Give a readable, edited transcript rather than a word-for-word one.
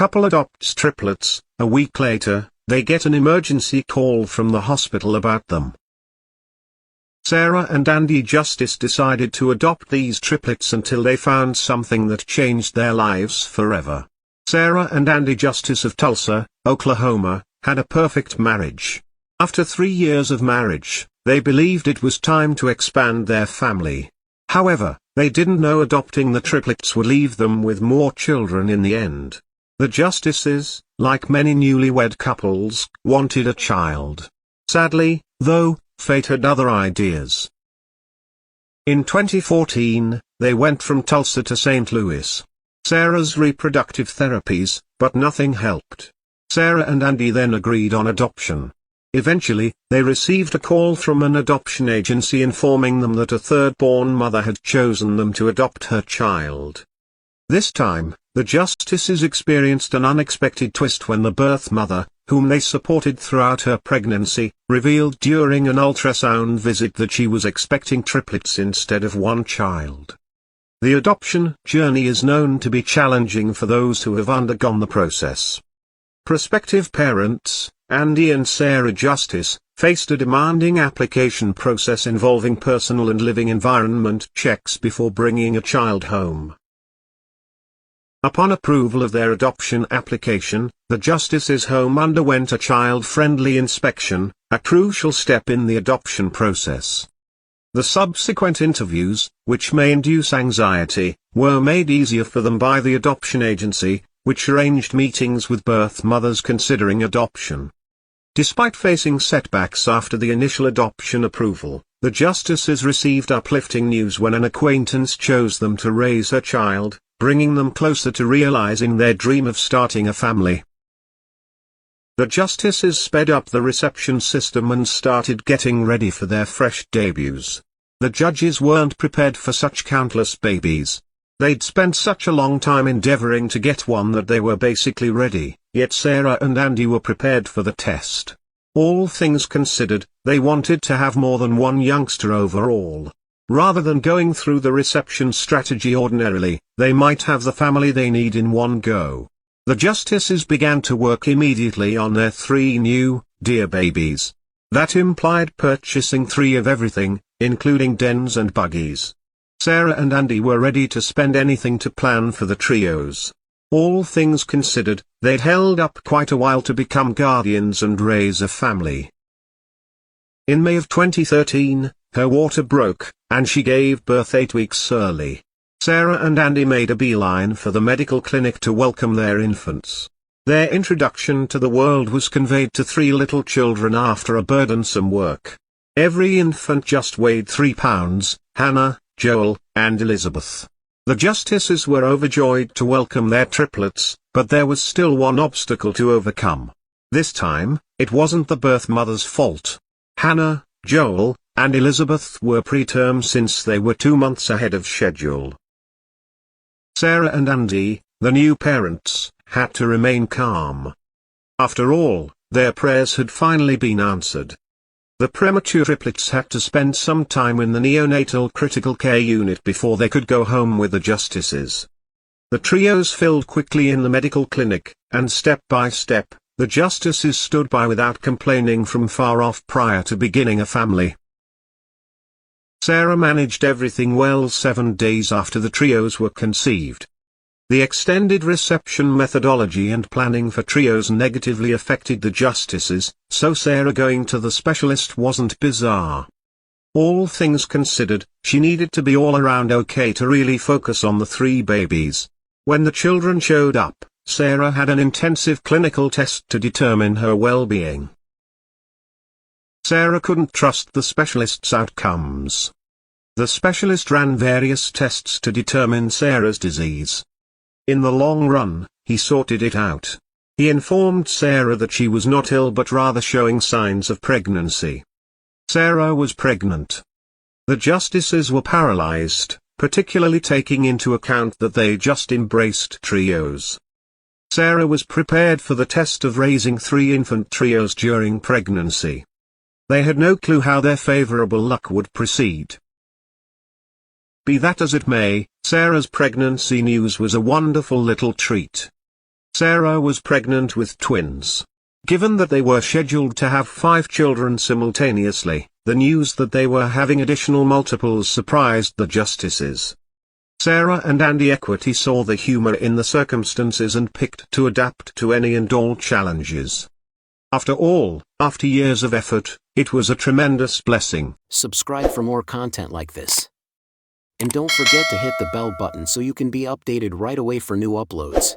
couple adopts triplets. A week later, they get an emergency call from the hospital about them. Sarah and Andy Justice decided to adopt these triplets until they found something that changed their lives forever. Sarah and Andy Justice of Tulsa, Oklahoma, had a perfect marriage. After 3 years of marriage, they believed it was time to expand their family. However, they didn't know adopting the triplets would leave them with more children in the end. The Justices, like many newlywed couples, wanted a child. Sadly, though, fate had other ideas. In 2014, they went from Tulsa to St. Louis. Sarah's reproductive therapies, but nothing helped. Sarah and Andy then agreed on adoption. Eventually, they received a call from an adoption agency informing them that a third-born mother had chosen them to adopt her child. This time, the Justices experienced an unexpected twist when the birth mother, whom they supported throughout her pregnancy, revealed during an ultrasound visit that she was expecting triplets instead of one child. The adoption journey is known to be challenging for those who have undergone the process. Prospective parents, Andy and Sarah Justice, faced a demanding application process involving personal and living environment checks before bringing a child home. Upon approval of their adoption application, the Justices' home underwent a child-friendly inspection, a crucial step in the adoption process. The subsequent interviews, which may induce anxiety, were made easier for them by the adoption agency, which arranged meetings with birth mothers considering adoption. Despite facing setbacks after the initial adoption approval, the Justices received uplifting news when an acquaintance chose them to raise her child, bringing them closer to realizing their dream of starting a family. The Justices sped up the reception system and started getting ready for their fresh debuts. The judges weren't prepared for such countless babies. They'd spent such a long time endeavoring to get one that they were basically ready, yet Sarah and Andy were prepared for the test. All things considered, they wanted to have more than one youngster overall. Rather than going through the reception strategy ordinarily, they might have the family they need in one go. The Justices began to work immediately on their 3 new, dear babies. That implied purchasing 3 of everything, including dens and buggies. Sarah and Andy were ready to spend anything to plan for the trios. All things considered, they'd held up quite a while to become guardians and raise a family. In May of 2013, her water broke, and she gave birth 8 weeks early. Sarah and Andy made a beeline for the medical clinic to welcome their infants. Their introduction to the world was conveyed to 3 little children after a burdensome work. Every infant just weighed 3 pounds, Hannah, Joel, and Elizabeth. The Justices were overjoyed to welcome their triplets, but there was still one obstacle to overcome. This time, it wasn't the birth mother's fault. Hannah, Joel, and Elizabeth were preterm since they were 2 months ahead of schedule. Sarah and Andy, the new parents, had to remain calm. After all, their prayers had finally been answered. The premature triplets had to spend some time in the neonatal critical care unit before they could go home with the Justices. The trios filled quickly in the medical clinic, and step by step, the Justices stood by without complaining from far off prior to beginning a family. Sarah managed everything well 7 days after the trios were conceived. The extended reception methodology and planning for trios negatively affected the Justices, so Sarah going to the specialist wasn't bizarre. All things considered, she needed to be all around okay to really focus on the 3 babies. When the children showed up, Sarah had an intensive clinical test to determine her well-being. Sarah couldn't trust the specialist's outcomes. The specialist ran various tests to determine Sarah's disease. In the long run, he sorted it out. He informed Sarah that she was not ill but rather showing signs of pregnancy. Sarah was pregnant. The Justices were paralyzed, particularly taking into account that they just embraced trios. Sarah was prepared for the test of raising 3 infant trios during pregnancy. They had no clue how their favorable luck would proceed. Be that as it may, Sarah's pregnancy news was a wonderful little treat. Sarah was pregnant with twins. Given that they were scheduled to have 5 children simultaneously, the news that they were having additional multiples surprised the justices. Sarah and Andy Equity saw the humor in the circumstances and picked to adapt to any and all challenges. After all, after years of effort, it was a tremendous blessing. Subscribe for more content like this. And don't forget to hit the bell button so you can be updated right away for new uploads.